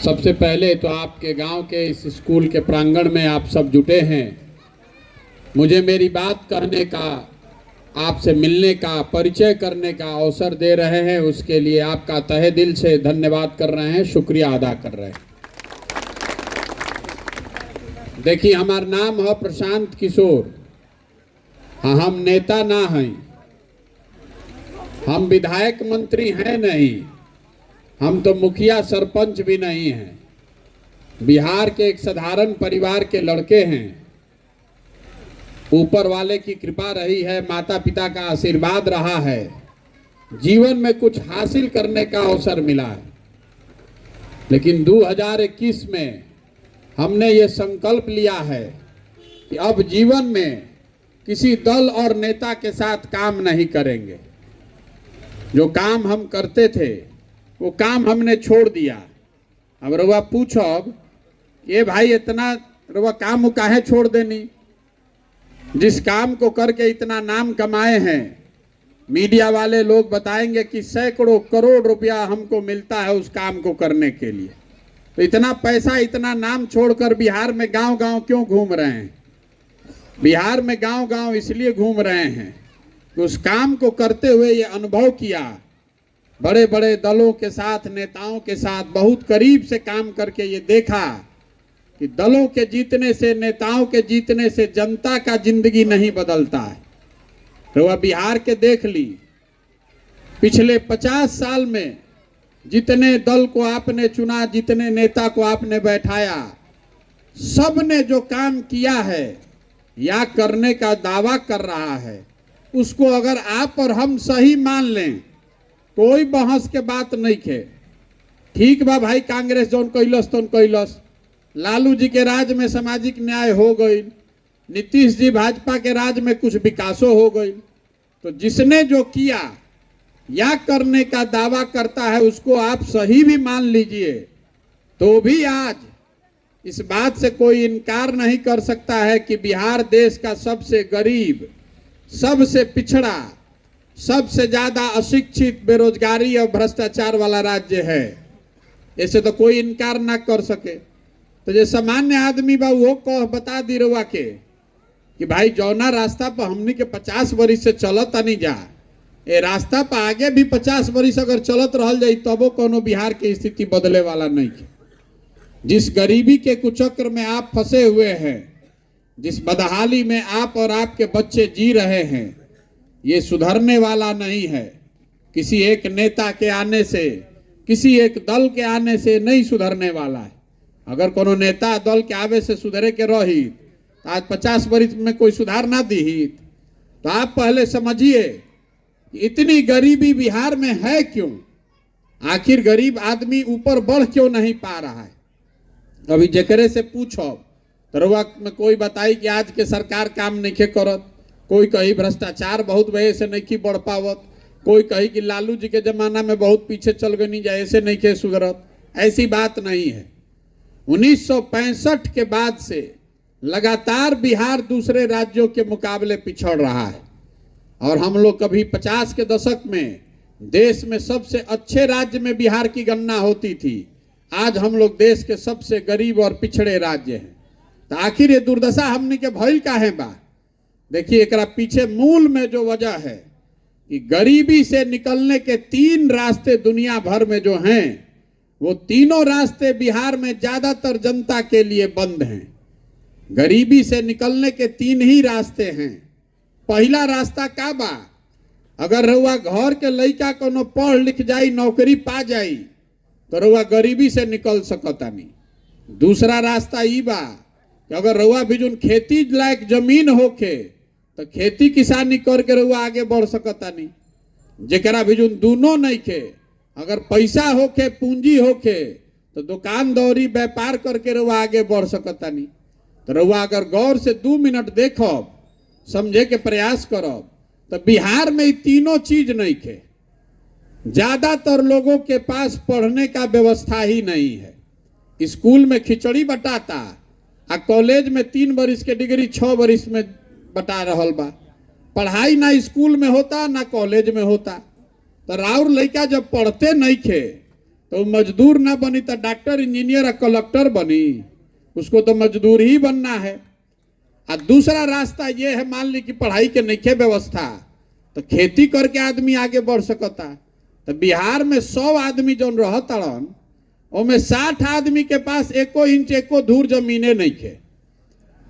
सबसे पहले तो आपके गांव के इस स्कूल के प्रांगण में आप सब जुटे हैं। मुझे मेरी बात कहने का, आपसे मिलने का, परिचय करने का अवसर दे रहे हैं, उसके लिए आपका तहे दिल से धन्यवाद कर रहे हैं, शुक्रिया अदा कर रहे हैं। देखिए, हमारा नाम है प्रशांत किशोर। हाँ, हम नेता ना हैं, हम विधायक मंत्री हैं नहीं, हम तो मुखिया सरपंच भी नहीं हैं। बिहार के एक साधारण परिवार के लड़के हैं। ऊपर वाले की कृपा रही है, माता पिता का आशीर्वाद रहा है, जीवन में कुछ हासिल करने का अवसर मिला है। लेकिन 2021 में हमने ये संकल्प लिया है कि अब जीवन में किसी दल और नेता के साथ काम नहीं करेंगे। जो काम हम करते थे वो काम हमने छोड़ दिया। अब रउआ पूछब ये भाई इतना रउआ काम काहे छोड़ देनी? जिस काम को करके इतना नाम कमाए हैं, मीडिया वाले लोग बताएंगे कि सैकड़ों करोड़ रुपया हमको मिलता है उस काम को करने के लिए। तो इतना पैसा, इतना नाम छोड़कर बिहार में गांव गांव क्यों घूम रहे हैं? बिहार में गांव गांव इसलिए घूम रहे हैं कि उस काम को करते हुए ये अनुभव किया, बड़े बड़े दलों के साथ, नेताओं के साथ बहुत करीब से काम करके ये देखा कि दलों के जीतने से, नेताओं के जीतने से जनता का जिंदगी नहीं बदलता है। तो वह बिहार के देख ली, पिछले 50 साल में जितने दल को आपने चुना, जितने नेता को आपने बैठाया, सब ने जो काम किया है या करने का दावा कर रहा है, उसको अगर आप और हम सही मान लें, कोई बहस के बात नहीं खे। ठीक बा भाई, कांग्रेस जौन कैलस तौन कैलस, लालू जी के राज में सामाजिक न्याय हो गई, नीतीश जी भाजपा के राज में कुछ विकासो हो गई। तो जिसने जो किया या करने का दावा करता है उसको आप सही भी मान लीजिए, तो भी आज इस बात से कोई इनकार नहीं कर सकता है कि बिहार देश का सबसे गरीब, सबसे पिछड़ा, सबसे ज्यादा अशिक्षित, बेरोजगारी और भ्रष्टाचार वाला राज्य है। ऐसे तो कोई इनकार ना कर सके। तो जो सामान्य आदमी बा वो कह बता दी रउआ के कि भाई जौना रास्ता पर हमनी के 50 वर्ष से चलत नहीं जा, ए रास्ता पर आगे भी 50 वर्ष अगर चलत रहल जाई तबो कोनो बिहार की स्थिति बदले वाला नहीं है। जिस गरीबी के कुचक्र में आप फंसे हुए हैं, जिस बदहाली में आप और आपके बच्चे जी रहे हैं, ये सुधरने वाला नहीं है। किसी एक नेता के आने से, किसी एक दल के आने से नहीं सुधरने वाला है। अगर कोनो नेता दल के आवे से सुधरे के रही तो आज 50 वर्ष में कोई सुधार ना दी। तो आप पहले समझिए इतनी गरीबी बिहार में है क्यों? आखिर गरीब आदमी ऊपर बढ़ क्यों नहीं पा रहा है? अभी जेकरे से पूछो तरुआ में कोई बताई कि आज के सरकार काम नहीं करत, कोई कही भ्रष्टाचार बहुत वजह से नहीं बढ़ पावत, कोई कही कि लालू जी के जमाना में बहुत पीछे चल गई, नहीं जाए ऐसे नहीं के सुधरत। ऐसी बात नहीं है। 1965 के बाद से लगातार बिहार दूसरे राज्यों के मुकाबले पिछड़ रहा है और हम लोग कभी 50 के दशक में देश में सबसे अच्छे राज्य में बिहार की गणना होती थी। आज हम लोग देश के सबसे गरीब और पिछड़े राज्य हैं। तो आखिर ये दुर्दशा हमने के भइल काहे बा? देखिए, एकरा पीछे मूल में जो वजह है कि गरीबी से निकलने के 3 रास्ते दुनिया भर में जो हैं, वो तीनों रास्ते बिहार में ज्यादातर जनता के लिए बंद हैं। गरीबी से निकलने के 3 ही रास्ते हैं। पहला रास्ता का बा? अगर रउआ घर के लइका कोनो पढ़ लिख जाई, नौकरी पा जाई, तो रउआ गरीबी से निकल सकतानी। दूसरा रास्ता ई बा कि अगर रउआ भी जोन खेती लायक जमीन होके तो खेती किसानी करके रउआ आगे बढ़ सकतानी। जेकरा भी जोन दोनों नहीं के, अगर पैसा होके, पूंजी होके, तो दुकान दौरी व्यापार करके रउआ आगे बढ़ सकतानी। तो रउआ अगर गौर से 2 मिनट देखब, समझे के प्रयास करब, तो बिहार में ये तीनों चीज नहीं के। ज्यादातर लोगों के पास पढ़ने का व्यवस्था ही नहीं है। स्कूल में खिचड़ी बटाता, आ कॉलेज में 3 वर्ष के डिग्री 6 वर्ष में बटा रहल बा। पढ़ाई ना स्कूल में होता ना कॉलेज में होता। तो राउर लड़का जब पढ़ते नहीं खे तो मजदूर ना बनी तो डॉक्टर इंजीनियर और कलेक्टर बनी, उसको तो मजदूर ही बनना है। और दूसरा रास्ता ये है, मान ली कि पढ़ाई के नइखे व्यवस्था, तो खेती करके आदमी आगे बढ़ सकता। तो बिहार में 100 आदमी जो रहतड़न, उनमें 60 आदमी के पास 1 इंच 1 धूर जमीने नहीं है।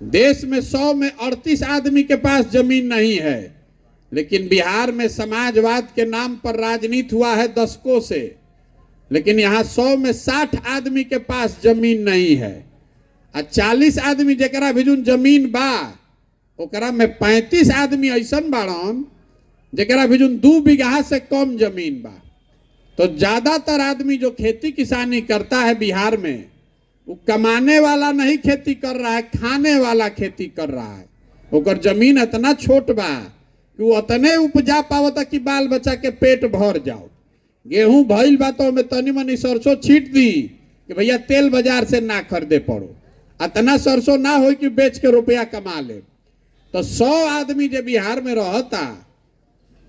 देश में 100 में 38 आदमी के पास जमीन नहीं है, लेकिन बिहार में समाजवाद के नाम पर राजनीति हुआ है दशकों से। लेकिन यहाँ 100 में 60 आदमी के पास जमीन नहीं है, और 40 आदमी जरा भी जमीन बा, ओकरा में 35 आदमी ऐसा बाड़न जरा भी 2 बीघा से कम जमीन बा। तो ज्यादातर आदमी जो खेती किसानी करता है बिहार में, वो कमाने वाला नहीं खेती कर रहा है, खाने वाला खेती कर रहा है। ओकर जमीन इतना छोट बा कि वो उतने उपजा पावता कि बाल बच्चा के पेट भर जाओ। गेहूं भइल बा तो में तनी मनी सरसों छीट दी कि भैया तेल बाजार से ना खरीदे पड़ो, इतना सरसों ना हो कि बेच के रुपया कमा ले। तो 100 आदमी जो बिहार में रहता,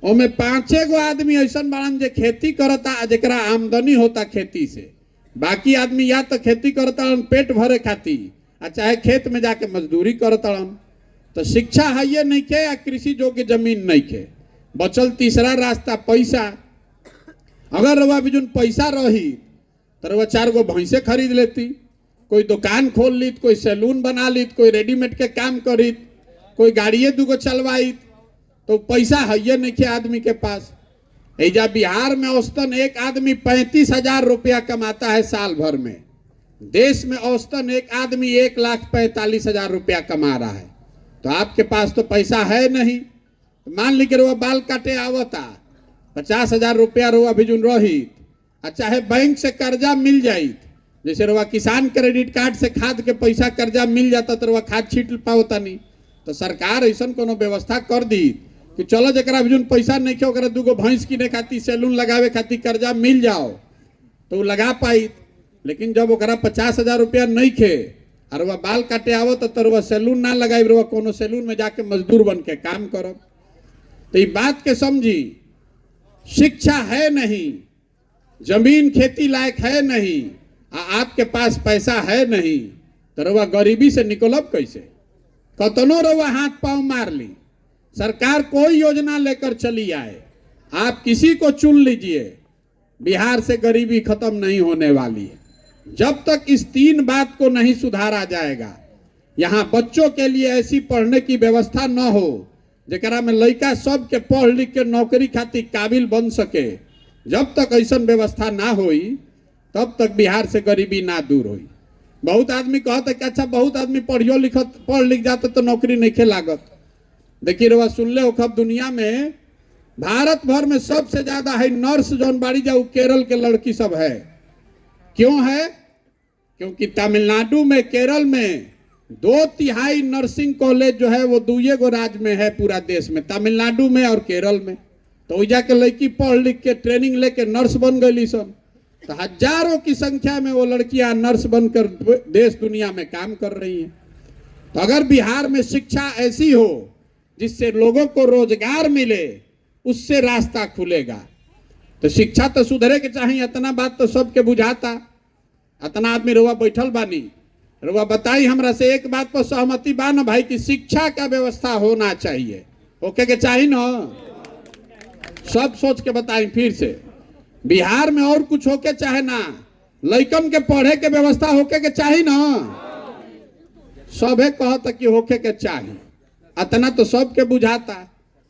ओमे 5 गो आदमी ऐसा बाड़न जे खेती करता, जरा आमदनी होता खेती से। बाकी आदमी या तो खेती करता पेट भरे खाती, चाहे खेत में जाके मजदूरी करता। तो शिक्षा है ये नहीं खे, या कृषि योग्य जमीन नहीं खे। बचल तीसरा रास्ता पैसा। अगर रवा भी पैसा रही तो रवा 4 गो भैंसे खरीद लेती, कोई दुकान खोल लीत, कोई सैलून बना लीत, कोई रेडीमेड के काम करीत, कोई गाड़िए 2 गो चलवाई। तो पैसा है ये नहीं खे आदमी के पास। एजा बिहार में औसतन एक आदमी 35,000 रुपया कमाता है साल भर में। देश में औसतन एक आदमी 1,45,000 रुपया कमा रहा है। तो आपके पास तो पैसा है नहीं। मान ली कि रुआ बाल काटे आवता, 50,000 रुपया रुआ भी रही, चाहे बैंक से कर्जा मिल जाइत, जैसे रुआ किसान क्रेडिट कार्ड से खाद के पैसा कर्जा मिल जाता तो रुआ खाद छीट पावता नहीं। तो सरकार ऐसा कोनो व्यवस्था कर दी कि चलो जरा भी पैसा नहीं खे, 2 गो भैंस किने खाती, सैलून लगावे खाती कर्जा मिल जाओ तो वो लगा पाई। लेकिन जब ओकरा 50,000 रुपया नहीं खे और वह बाल काटे आवो तो वह सैलून ना लगाई, वह कोनो सैलून में जाके मजदूर बन के काम करो। तो ये बात के समझी, शिक्षा है नहीं, जमीन खेती लायक है नहीं, आपके पास पैसा है नहीं, तो रवा गरीबी से निकलब कैसे? कतनो रवा हाथ पांव मार ली, सरकार कोई योजना लेकर चली आए, आप किसी को चुन लीजिए, बिहार से गरीबी खत्म नहीं होने वाली है। जब तक इस 3 बात को नहीं सुधारा जाएगा, यहाँ बच्चों के लिए ऐसी पढ़ने की व्यवस्था न हो जरा में लड़का सब के पढ़ लिख के नौकरी खातिर काबिल बन सके, जब तक ऐसा व्यवस्था ना होई तब तक बिहार से गरीबी ना दूर होई। बहुत आदमी कहता कि अच्छा बहुत आदमी पढ़ लिख जाते तो नौकरी नहीं खे लागत। देखिए रवा सुन ले, खब दुनिया में भारत भर में सबसे ज्यादा है नर्स जौन बाड़ी जाऊ केरल के लड़की सब है। क्यों है? क्योंकि तमिलनाडु में, केरल में 2/3 नर्सिंग कॉलेज जो है वो 2 गो राज्य में है पूरा देश में, तमिलनाडु में और केरल में। तो वही जाके लड़की पढ़ लिख के ट्रेनिंग लेके नर्स बन गई सब। तो हजारों की संख्या में वो लड़कियां नर्स बनकर देश दुनिया में काम कर रही हैं। तो अगर बिहार में शिक्षा ऐसी हो जिससे लोगों को रोजगार मिले, उससे रास्ता खुलेगा। तो शिक्षा तो सुधरे के चाहिए, इतना बात तो सबके बुझाता। इतना आदमी रुआ बैठल बानी, रुआ बताई हमरा से एक बात पर सहमति बा ना भाई कि शिक्षा का व्यवस्था होना चाहिए, ओके के चाहिए ना? सब सोच के बताई फिर से, बिहार में और कुछ होके चाहे ना, लइकन के पढ़े के व्यवस्था होके के चाहिए ना? सबे कहता कि होके के चाहिए, इतना तो सबके बुझाता।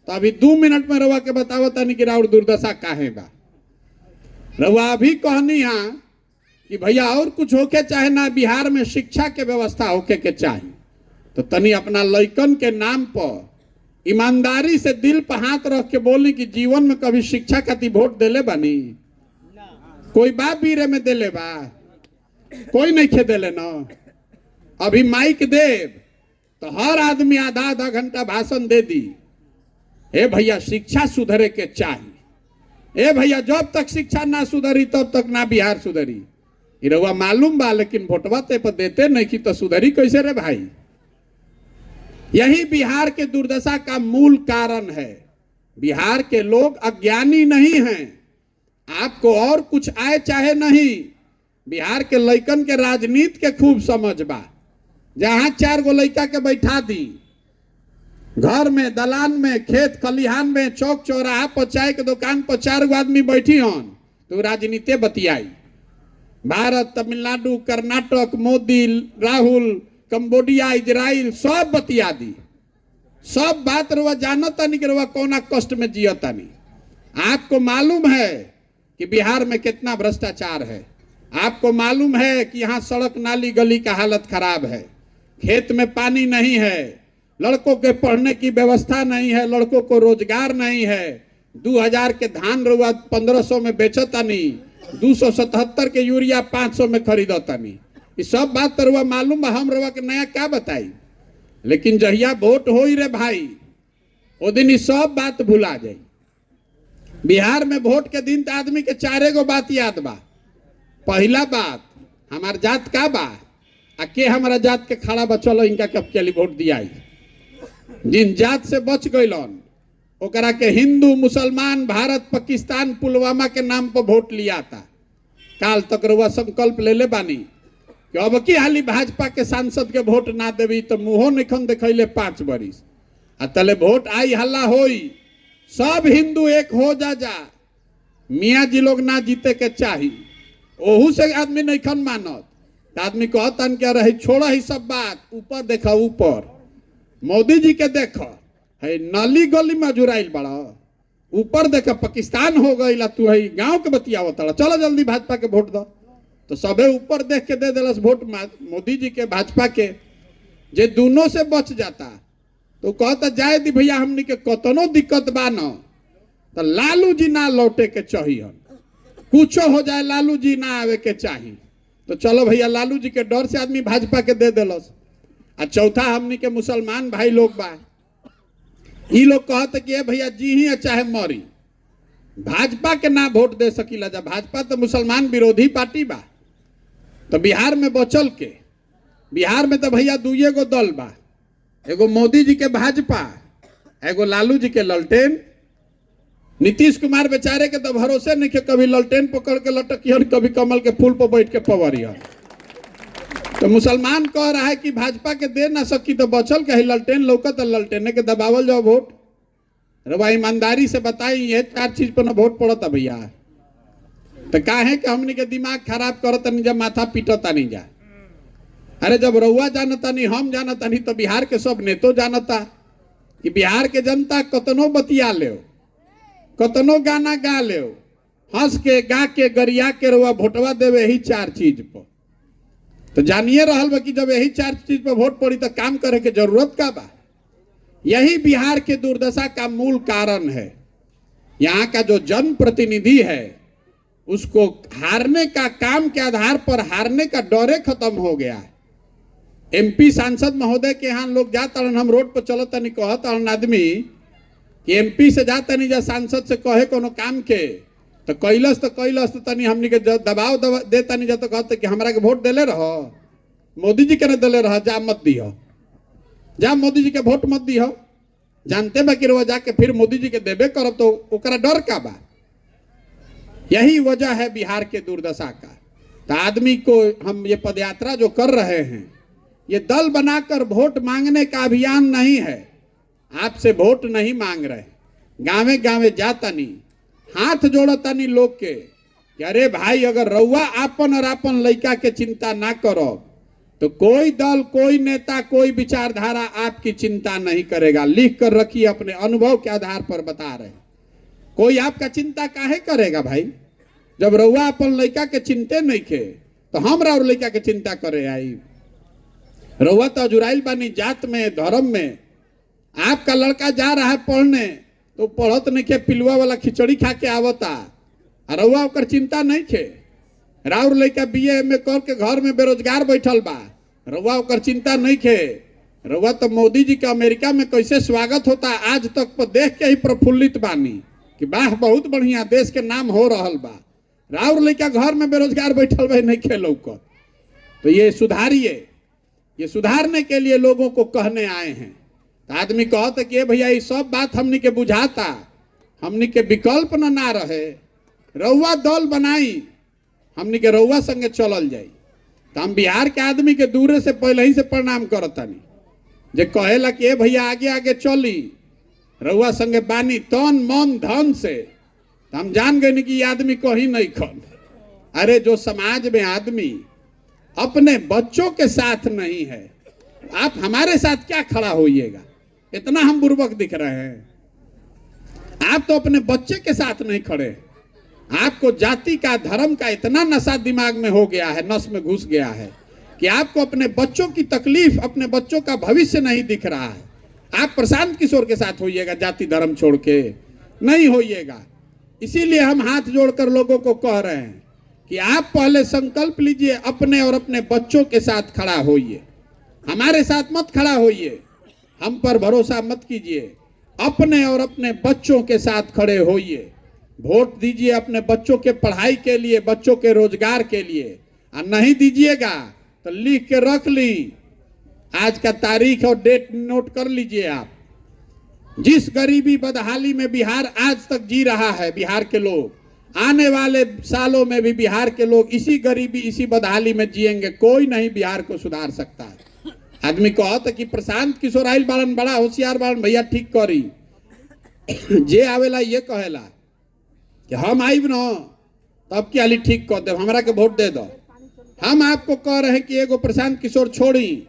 तो अभी 2 मिनट में रवा के बतावता नहीं कि राउर दुर्दशा काहे बा। रवा अभी कहनी है कि भैया और कुछ होके चाहे ना, बिहार में शिक्षा के व्यवस्था होके के चाहिए। तो तनी अपना लइकन के नाम पर ईमानदारी से दिल पर हाथ रख के बोली कि जीवन में कभी शिक्षा खातिर वोट देले बानी? कोई बा बीरे में देले बा? कोई नहीं खे देले ना। अभी माइक देव तो हर आदमी आधा घंटा भाषण दे दी, ए भैया शिक्षा सुधरे के चाहिए, ए भैया जब तक शिक्षा ना सुधरी तब तक ना बिहार सुधरी। रउआ मालूम बा, लेकिन वोटवा ते पर देते नहीं कि तो सुधरी कैसे रे भाई? यही बिहार के दुर्दशा का मूल कारण है। बिहार के लोग अज्ञानी नहीं हैं, आपको और कुछ आए चाहे नहीं, बिहार के लइकन के राजनीति के खूब समझ बा। जहां 4 गो लइका के बैठा दी, घर में, दलान में, खेत खलिहान में, चौक चौराहा पर, चाय के दुकान पर 4 गो आदमी बैठी हन, तो राजनीति बतियाई। भारत, तमिलनाडु, कर्नाटक, मोदी, राहुल, कंबोडिया, इजराइल सब बतिया दी। सब बात रुआ जानता नहीं कि रुआ कौना कष्ट में जियता नहीं। आपको मालूम है कि बिहार में कितना भ्रष्टाचार है, आपको मालूम है कि यहाँ सड़क नाली गली का हालत खराब है, खेत में पानी नहीं है, लड़कों के पढ़ने की व्यवस्था नहीं है, लड़कों को रोजगार नहीं है। 2000 के धान रुआ 1500 में बेचता नहीं, 277 के यूरिया 500 में खरीदता नहीं। ये सब बात तो रुआ मालूम है, हम रुआ के नया क्या बताई। लेकिन जहिया वोट हो ही रे भाई, वो दिन ये सब बात भुला जाई। बिहार में वोट के दिन तो आदमी के 4 गो बात याद बा। पहला बात, हमार जात का बा, आ के हमारा जात के खड़ा बा, चलो इनका कब के लिए वोट दिया। जिन जात से बच गईलन ओकरा के हिंदू, मुसलमान, भारत, पाकिस्तान, पुलवामा के नाम पर वोट लिया था। काल तक रुआ संकल्प ले ले बानी कि अब की हाली भाजपा के सांसद के वोट ना देवी तो मुंहो निखन देखैले 5 बरिस। आ तले वोट आई हल्ला होई, सब हिंदू एक हो जा मियाँ जी लोग ना जीते के चाही, ओहू से आदमी नहीं मानत। आदमी कहतन क्या रही, छोड़ा ही सब बात, ऊपर देखा, ऊपर मोदी जी के देखा है, नाली गली में जुराइल बड़ा, ऊपर देखा पाकिस्तान हो गई, तू है गांव के बतियावत, चलो जल्दी भाजपा के वोट दो। तो सबे ऊपर देख के दे दिलस वोट मोदी जी के, भाजपा के। जे दोनों से बच जाता तो कहता जाए दी भैया, हमनी के कतनो दिक्कत बा न, तो लालू जी ना लौटे के चाहिए, कुछो हो जाए लालू जी ना आवे के चाहिए। तो चलो भैया, लालू जी के डर से आदमी भाजपा के दे दिलस। आ चौथा, हमनी के मुसलमान भाई लोग बा, ई लोग कहते कि भैया जी ही चाहे मरी, भाजपा के ना वोट दे सकीला जा, भाजपा तो मुसलमान विरोधी पार्टी बा। तो बिहार में बचल के, बिहार में तो भैया 2 गो दल बा, एगो मोदी जी के भाजपा, एगो लालू जी के ललटेन। नीतीश कुमार बेचारे के तो भरोसे नहीं के, कभी ललटेन पकड़ के लटकियन, कभी कमल के फूल पर बैठ के पवरियन। तो मुसलमान कह रहा है कि भाजपा के दे ना सकी तो बचल के ललटेन लौकत, ललटेने के दबावल जाओ वोट। रवा ईमानदारी से बताई, ये 4 चीज पर ना वोट पड़ता भैया। तो काहे कि हमनी के दिमाग खराब करता नहीं जा, माथा पीटता नहीं जा। अरे जब रउआ जानता नहीं, हम जानता नहीं, तो बिहार के सब नेतो जानता कि बिहार के जनता कतनो बतिया ले, कतनो गाना गा ले, हंस के गा के गरिया के रउआ वोटवा देवे यही 4 चीज पर। तो जानिए रहल बा कि जब यही 4 चीज पर वोट पड़ी तो काम करे के जरूरत का बा। यही बिहार के दुर्दशा का मूल कारण है। यहाँ का जो जनप्रतिनिधि है उसको हारने का, काम के आधार पर हारने का डरे खत्म हो गया है। एमपी सांसद महोदय के यहाँ लोग जाता, हम रोड पर चलता नहीं, कहता आदमी कि एमपी से जाता नहीं जा, सांसद से कहे कोनो काम के तो कैलस तो तनी हमनी के दबाव देता नहीं जा, तो कहते कि हमरा के वोट देले रहो, मोदी जी के न देले रहो, जा मत दियो, जा मोदी जी के वोट मत दियो। जानते बा कि रहो जाके फिर मोदी जी के देबे करब, तो ओकरा डर का बा। यही वजह है बिहार के दुर्दशा का। तो आदमी को हम ये पदयात्रा जो कर रहे हैं, ये दल बनाकर वोट मांगने का अभियान नहीं है। आपसे वोट नहीं मांग रहे, गांवे गांवे जाता नहीं, हाथ जोड़ता नहीं लोग के कि अरे भाई, अगर रउआ आपन और आपन लइका के चिंता ना करो तो कोई दल, कोई नेता, कोई विचारधारा आपकी चिंता नहीं करेगा। लिख कर रखिए, अपने अनुभव के आधार पर बता रहे। कोई आपका चिंता काहे करेगा भाई? जब रउआ अपन लइका के चिंते नहीं खे तो हमरा और लइका के चिंता करे आई। रउआ तो जुराइल बानी जात में, धर्म में। आपका लड़का जा रहा है पढ़ने तो पढ़त नहीं खे, पिलुआ वाला खिचड़ी खा के आवता, रउआ ओकर चिंता नहीं खे। राउर लइका BA में करके घर में बेरोजगार बैठल बा, रउआ ओकर चिंता नहीं खे। रउआ तो मोदी जी के अमेरिका में कैसे स्वागत होता आज तक पर देख के ही प्रफुल्लित बानी कि वाह, बहुत बढ़िया, देश के नाम हो रहल बा। राउर लइका घर में बेरोजगार बैठल बा, नहीं खे लौकत। तो ये सुधारिए, ये सुधारने के लिए लोगों को कहने आए हैं। तो आदमी कहते कि भैया ये सब बात हमनी के बुझाता, हमनी के विकल्प न ना रहे, रउआ दल बनाई, हमनी के रउआ संगे चलल जाई। तो हम बिहार के आदमी के दूरे से पहले ही से प्रणाम करतानी, जे कहेला कि ए भैया आगे आगे चली, रउआ संगे बानी तन मन धन से। तो हम जान गए कि ये आदमी कहीं नहीं खन। अरे जो समाज में आदमी अपने बच्चों के साथ नहीं है, आप हमारे साथ क्या खड़ा होइएगा? इतना हम बुर्बक दिख रहे हैं? आप तो अपने बच्चे के साथ नहीं खड़े। आपको जाति का, धर्म का इतना नशा दिमाग में हो गया है, नस में घुस गया है कि आपको अपने बच्चों की तकलीफ, अपने बच्चों का भविष्य नहीं दिख रहा है। आप प्रशांत किशोर के साथ होइएगा, जाति धर्म छोड़ के नहीं होइएगा। इसीलिए हम हाथ जोड़कर लोगों को कह रहे हैं कि आप पहले संकल्प लीजिए, अपने और अपने बच्चों के साथ खड़ा होइए। हमारे साथ मत खड़ा होइए, हम पर भरोसा मत कीजिए, अपने और अपने बच्चों के साथ खड़े होइए। वोट दीजिए अपने बच्चों के पढ़ाई के लिए, बच्चों के रोजगार के लिए। और नहीं दीजिएगा तो लिख के रख ली, आज का तारीख और डेट नोट कर लीजिए आप। जिस गरीबी बदहाली में बिहार आज तक जी रहा है, बिहार के लोग आने वाले सालों में भी बिहार के लोग इसी गरीबी, इसी बदहाली में जिएंगे। कोई नहीं बिहार को सुधार सकता है। आदमी कहता कि प्रशांत किशोर आइल बाड़न, बड़ा होशियार बाड़न, भैया ठीक करी। जे आवेला ये कहेला कि हम आइब न तब की हाली ठीक कर दे, हमरा के वोट दे दो। हम आपको कह रहे हैं कि एगो प्रशांत किशोर छोड़ी,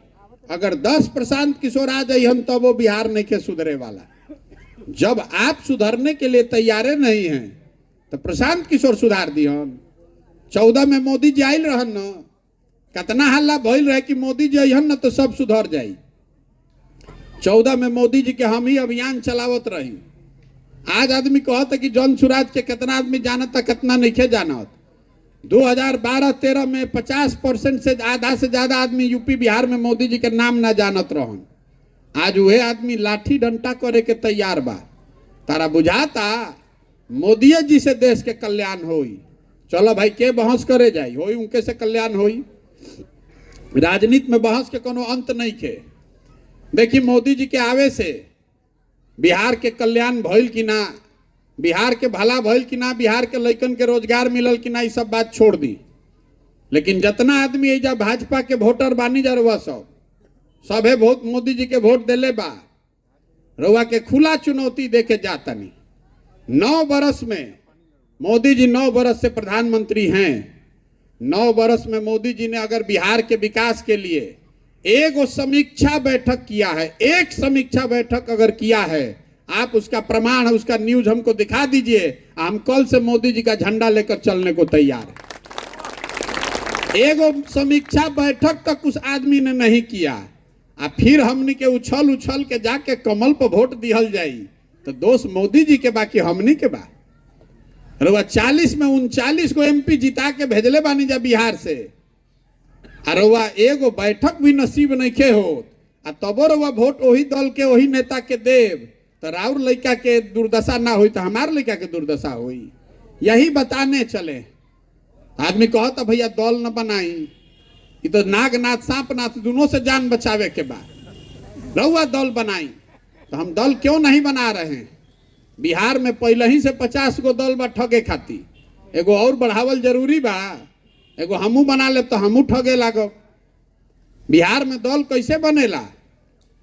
अगर 10 प्रशांत किशोर आ जाइए हम, तब वो बिहार नहीं के सुधरे वाला। जब आप सुधरने के लिए तैयारे नहीं हैं तो प्रशांत किशोर सुधार दिहन। 14 में मोदी जी आयल रहन न, कितना हल्ला भइल रहे कि मोदी जी अहन न तो सब सुधर जाई। 14 में मोदी जी के हम ही अभियान चलावत रही। आज आदमी कहता कि जन सुराज के कितना आदमी जानता, कितना नहीं जानत। 2012-13 में 50% से आधा से ज्यादा आदमी यूपी बिहार में मोदी जी के नाम ना जानत रहन। आज वह आदमी लाठी डंटा करे के तैयार बा। तारा बुझाता मोदी जी से देश के कल्याण होई। चलो भाई, के बहस करे जाई, होई उनके से कल्याण होई। राजनीति में बहस के कोनो अंत नहीं खे। देखिए मोदी जी के आवे से बिहार के कल्याण भइल कि ना, बिहार के भला भइल कि ना, बिहार के लइकन के रोजगार मिलल कि ना, ये सब बात छोड़ दी। लेकिन जितना आदमी एजा भाजपा के वोटर बानी जा, रउआ सभे वोट मोदी जी के वोट देले बा। रउआ के खुला चुनौती देके जातनी। 9 बरस में मोदी जी 9 बरस से प्रधानमंत्री हैं। 9 बरस में मोदी जी ने अगर बिहार के विकास के लिए एक समीक्षा बैठक किया है, एक समीक्षा बैठक अगर किया है, आप उसका प्रमाण, उसका न्यूज हमको दिखा दीजिए। हम कल से मोदी जी का झंडा लेकर चलने को तैयार है। एक समीक्षा बैठक तक उस आदमी ने नहीं किया, और फिर हमनी के उछल उछल के जाके कमल पर वोट दिहल जाई तो दोस्त मोदी जी के बाकी हमनी के बा। रउआ 40 में 39 को MP जिता के भेजले बानी जा बिहार से, और रउआ एगो बैठक भी नसीब नहीं खे हो, तबो रउआ वोट वही दल के, वही नेता के देव, तो राउर लड़का के दुर्दशा ना हुई तो हमार लड़का के दुर्दशा हुई। यही बताने चले। आदमी कहता भैया दल न बनाई, ये तो नागनाथ सांपनाथ दोनों से जान बचावे के बाद रउआ दल बनाई। तो हम दल क्यों नहीं बना रहे हैं? बिहार में पहले ही से 50 गो दल बा ठगे खाती। एगो और बढ़ावल जरूरी बा, एगो हमू बना ले तो हमू ठगे लागो। बिहार में दल कैसे बनेला?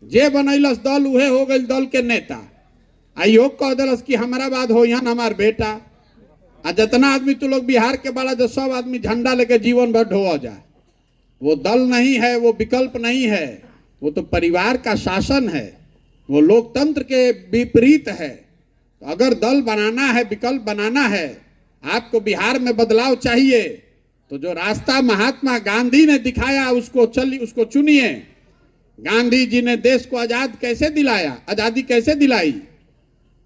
जे बनैलस दल उहे हो गई दल के नेता। आइयो कह दिलस कि हमारा बाद हो यहाँ हमार बेटा। आ जितना आदमी तू लोग बिहार के बड़ा जो सब आदमी झंडा लेके जीवन भर ढोआ जा, वो दल नहीं है, वो विकल्प नहीं है, वो तो परिवार का शासन है, वो लोकतंत्र के विपरीत है। तो अगर दल बनाना है, विकल्प बनाना है, आपको बिहार में बदलाव चाहिए, तो जो रास्ता महात्मा गांधी ने दिखाया उसको चुनिए। गांधी जी ने देश को आजाद कैसे दिलाया, आजादी कैसे दिलाई?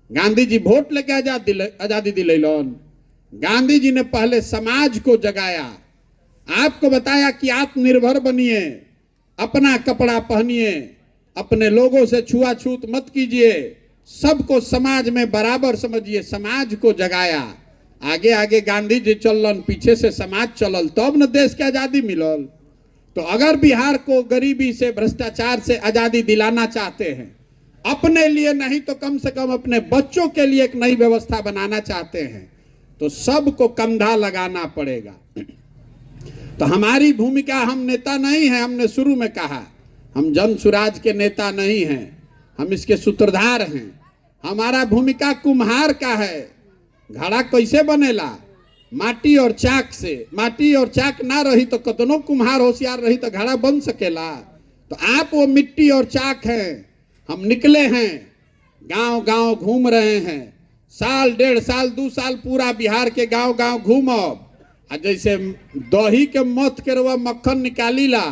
गांधी जी वोट लेके आजादी दिलैलन। गांधी जी ने पहले समाज को जगाया, आपको बताया कि आत्मनिर्भर बनिए, अपना कपड़ा पहनिए, अपने लोगों से छुआछूत मत कीजिए, सबको समाज में बराबर समझिए। समाज को जगाया। आगे आगे गांधी जी चलन, पीछे से समाज चलल, तब न देश के आजादी मिलल। तो अगर बिहार को गरीबी से, भ्रष्टाचार से आजादी दिलाना चाहते हैं, अपने लिए नहीं तो कम से कम अपने बच्चों के लिए एक नई व्यवस्था बनाना चाहते हैं, तो सबको कंधा लगाना पड़ेगा। तो हमारी भूमिका, हम नेता नहीं हैं, हमने शुरू में कहा हम जन सुराज के नेता नहीं हैं, हम इसके सूत्रधार हैं। हमारा भूमिका कुम्हार का है। घड़ा कैसे बनेला? माटी और चाक से। माटी और चाक ना रही तो कतनो कुम्हार होशियार रही तो घड़ा बन सकेला। तो आप वो मिट्टी और चाक हैं। हम निकले हैं, गांव गांव घूम रहे हैं, साल 1.5 साल 2 साल पूरा बिहार के गांव गांव घूमब। जैसे दही के मथ के रवा मक्खन निकाली ला,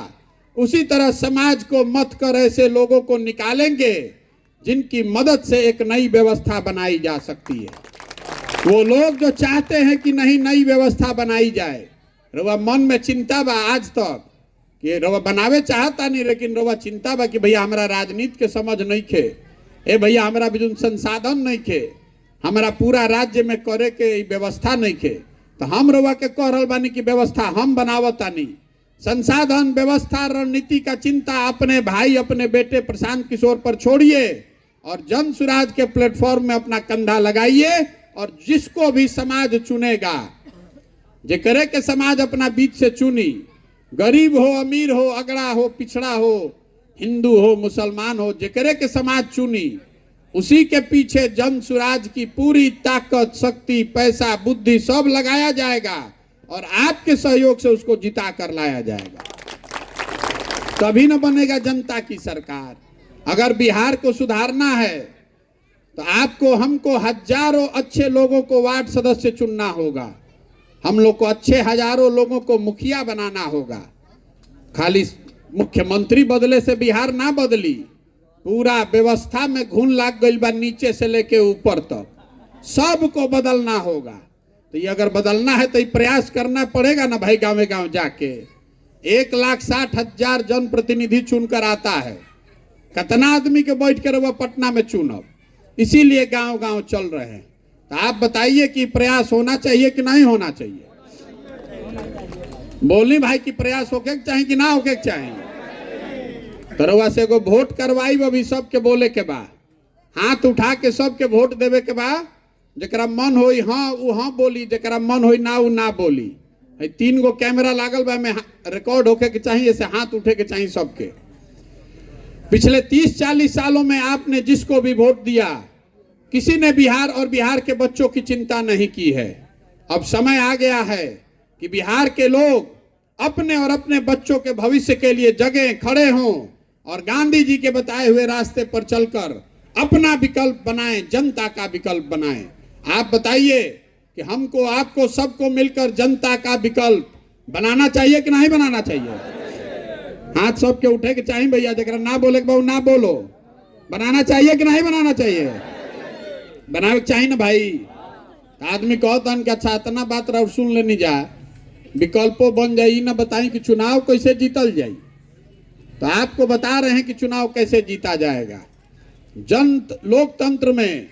उसी तरह समाज को मथ कर ऐसे लोगों को निकालेंगे जिनकी मदद से एक नई व्यवस्था बनाई जा सकती है। वो लोग जो चाहते हैं कि नहीं नई व्यवस्था बनाई जाए, रवा मन में चिंता बा आज तक कि रवा बनावे चाहता नहीं, लेकिन रवा चिंता बा कि भैया हमारा राजनीति के समझ नहीं खे, ए भैया हमारा भी संसाधन नहीं खे, हमारा पूरा राज्य में करे के व्यवस्था नहीं खे। तो हम रवा के कह रहल बानी कि व्यवस्था हम बनावतानी। संसाधन, व्यवस्था, रणनीति का चिंता अपने भाई, अपने बेटे प्रशांत किशोर पर छोड़िए और जन सुराज के प्लेटफॉर्म में अपना कंधा लगाइए। और जिसको भी समाज चुनेगा, जे करे के समाज अपना बीच से चुनी, गरीब हो, अमीर हो, अगड़ा हो, पिछड़ा हो, हिंदू हो, मुसलमान हो, जे करे के समाज चुनी, उसी के पीछे जन सुराज की पूरी ताकत, शक्ति, पैसा, बुद्धि सब लगाया जाएगा और आपके सहयोग से उसको जिता कर लाया जाएगा। तभी न बनेगा जनता की सरकार। अगर बिहार को सुधारना है तो आपको, हमको हजारों अच्छे लोगों को वार्ड सदस्य चुनना होगा। हम लोग को अच्छे हजारों लोगों को मुखिया बनाना होगा। खाली मुख्यमंत्री बदले से बिहार ना बदली, पूरा व्यवस्था में घुन लाग गई बा, नीचे से लेके ऊपर तक सबको बदलना होगा। तो ये अगर बदलना है तो ये प्रयास करना पड़ेगा ना भाई। गाँव गाँव जाके 1,60,000 जनप्रतिनिधि चुनकर आता है, कितना आदमी के बैठ कर वह पटना में चुनब, इसीलिए गांव गांव चल रहे हैं। तो आप बताइए कि प्रयास होना चाहिए कि नहीं होना चाहिए? बोली भाई कि प्रयास होके चाहिए कि ना होके चाहिए? तरवा से को वोट करवाई अभी सबके बोले के बा, हाथ उठा के सबके वोट देवे के बा। जरा मन होई हाँ वो हाँ बोली, जरा मन होई ना वो ना बोली। 3 गो कैमरा लागल बा, में रिकॉर्ड होके के चाहिए, से हाथ उठे के चाहिए सबके। पिछले 30-40 सालों में आपने जिसको भी वोट दिया, किसी ने बिहार और बिहार के बच्चों की चिंता नहीं की है। अब समय आ गया है कि बिहार के लोग अपने और अपने बच्चों के भविष्य के लिए जगें, खड़े हों और गांधी जी के बताए हुए रास्ते पर चलकर अपना विकल्प बनाएं, जनता का विकल्प बनाएं। आप बताइए कि हमको, आपको, सबको मिलकर जनता का विकल्प बनाना चाहिए कि नहीं बनाना चाहिए? हाथ सबके उठे के चाहिए भैया। जरा ना बोले के ना बोलो। बनाना चाहिए कि नहीं बनाना चाहिए? बनावे के चाहिए ना भाई। आदमी कहता कि अच्छा इतना बात रहा सुन लेनी जा, विकल्पों बन जाए ना बताई कि चुनाव कैसे जीतल जाए। तो आपको बता रहे हैं कि चुनाव कैसे जीता जाएगा। लोकतंत्र में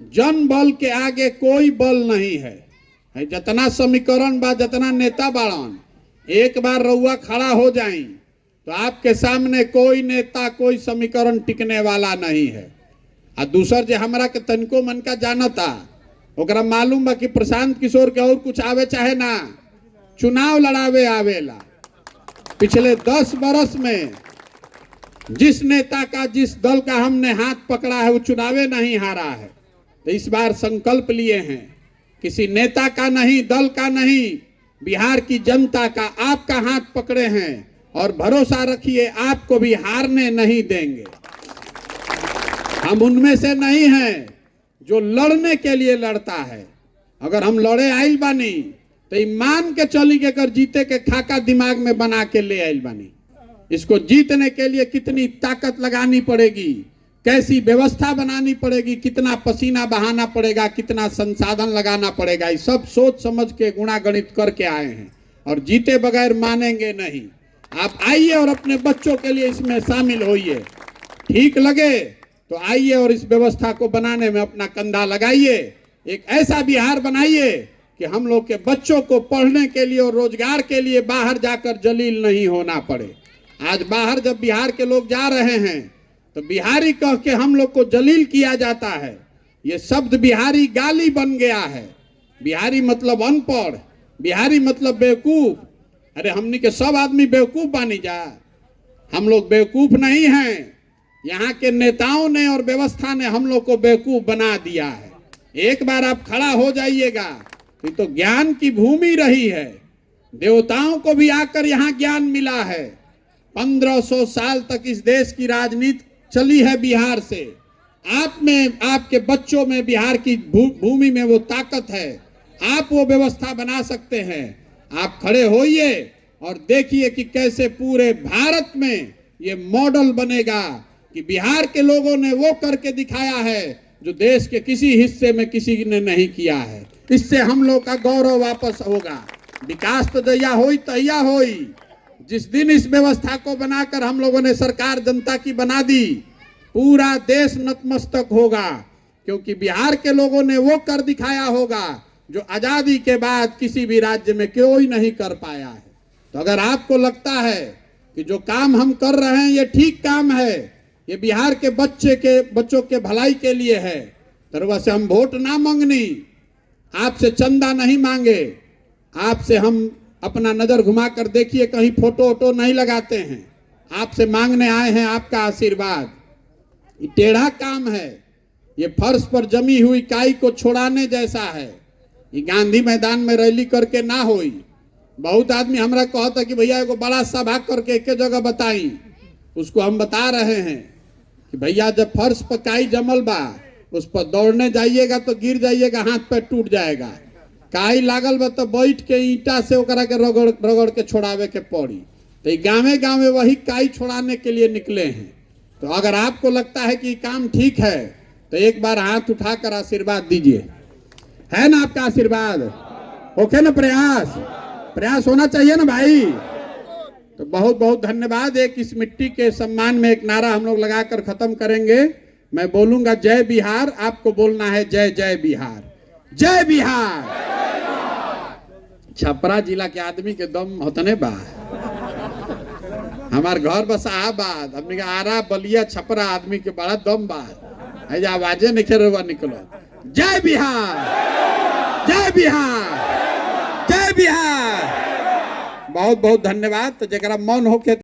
जन बल के आगे कोई बल नहीं है। जितना समीकरण बा, जितना नेता बाड़न, एक बार रउआ खड़ा हो जाए तो आपके सामने कोई नेता, कोई समीकरण टिकने वाला नहीं है। और दूसर जे हमरा के तनको मन का जानता, ओकरा मालूम बा कि प्रशांत किशोर के और कुछ आवे चाहे ना, चुनाव लड़ावे आवेला। पिछले 10 बरस में जिस नेता का, जिस दल का हमने हाथ पकड़ा है, वो चुनावे नहीं हारा है। तो इस बार संकल्प लिए हैं, किसी नेता का नहीं, दल का नहीं, बिहार की जनता का, आपका हाथ पकड़े हैं और भरोसा रखिए आपको भी हारने नहीं देंगे। हम उनमें से नहीं हैं जो लड़ने के लिए लड़ता है। अगर हम लड़े आइल बानी तो ईमान के चली के कर जीते के खाका दिमाग में बना के ले आइल बानी। इसको जीतने के लिए कितनी ताकत लगानी पड़ेगी, कैसी व्यवस्था बनानी पड़ेगी, कितना पसीना बहाना पड़ेगा, कितना संसाधन लगाना पड़ेगा, ये सब सोच समझ के गुणागणित करके आए हैं और जीते बगैर मानेंगे नहीं। आप आइए और अपने बच्चों के लिए इसमें शामिल होइए। ठीक लगे तो आइए और इस व्यवस्था को बनाने में अपना कंधा लगाइए। एक ऐसा बिहार बनाइए कि हम लोग के बच्चों को पढ़ने के लिए और रोजगार के लिए बाहर जाकर जलील नहीं होना पड़े। आज बाहर जब बिहार के लोग जा रहे हैं तो बिहारी कह के हम लोग को जलील किया जाता है। ये शब्द बिहारी गाली बन गया है। बिहारी मतलब अनपढ़, बिहारी मतलब बेवकूफ। अरे हमनी के सब आदमी बेवकूफ बानी जा? हम लोग बेवकूफ नहीं हैं। यहाँ के नेताओं ने और व्यवस्था ने हम लोग को बेवकूफ बना दिया है। एक बार आप खड़ा हो जाइएगा, ये तो ज्ञान की भूमि रही है। देवताओं को भी आकर यहाँ ज्ञान मिला है। 1500 साल तक इस देश की राजनीति चली है बिहार से। आप में, आपके बच्चों में बिहार की भूमि में वो ताकत है। आप वो व्यवस्था बना सकते हैं। आप खड़े होइए और देखिए कि कैसे पूरे भारत में ये मॉडल बनेगा कि बिहार के लोगों ने वो करके दिखाया है जो देश के किसी हिस्से में किसी ने नहीं किया है। इससे हम लोग का गौरव वापस होगा। विकास तो जया होई तैया होई। जिस दिन इस व्यवस्था को बनाकर हम लोगों ने सरकार जनता की बना दी, पूरा देश नतमस्तक होगा, क्योंकि बिहार के लोगों ने वो कर दिखाया होगा जो आजादी के बाद किसी भी राज्य में कोई नहीं कर पाया है। तो अगर आपको लगता है कि जो काम हम कर रहे हैं ये ठीक काम है, ये बिहार के बच्चों के भलाई के लिए है, तो से हम वोट ना मांगनी, आपसे चंदा नहीं मांगे, आपसे हम अपना नजर घुमाकर देखिए कहीं फोटो वोटो नहीं लगाते हैं। आपसे मांगने आए हैं आपका आशीर्वाद। ये टेढ़ा काम है, ये फर्श पर जमी हुई काई को छोड़ाने जैसा है। ये गांधी मैदान में रैली करके ना होई। बहुत आदमी हमरा कहता कि भैया एगो बड़ा सभा करके एक जगह बताई। उसको हम बता रहे हैं कि भैया जब फर्श पर काई जमल बा, उस पर दौड़ने जाइएगा तो गिर जाइएगा, हाथ पैर टूट जाएगा। काई लागल बा तो बैठ के ईंटा से ओकरा के रगड़ रगड़ के छोड़ावे के पड़ी। तो गाँवे गाँवे वही काई छोड़ाने के लिए निकले हैं। तो अगर आपको लगता है कि काम ठीक है तो एक बार हाथ उठाकर आशीर्वाद दीजिए। है ना आपका आशीर्वाद? ओके ना? प्रयास होना चाहिए ना भाई। तो बहुत बहुत धन्यवाद। एक इस मिट्टी के सम्मान में एक नारा हम लोग लगाकर खत्म करेंगे। मैं बोलूंगा जय बिहार, आपको बोलना है जय जय बिहार। जय बिहार। छपरा जिला के आदमी के दम होतने बा। हमार घर बस आबाद, हमने के आरा बलिया छपरा आदमी के बड़ा दम बा। ऐजा आवाजे नहीं खेरवा निकलो। जय बिहार, जय बिहार, जय बिहार। बहुत बहुत धन्यवाद। तो जरा मन होके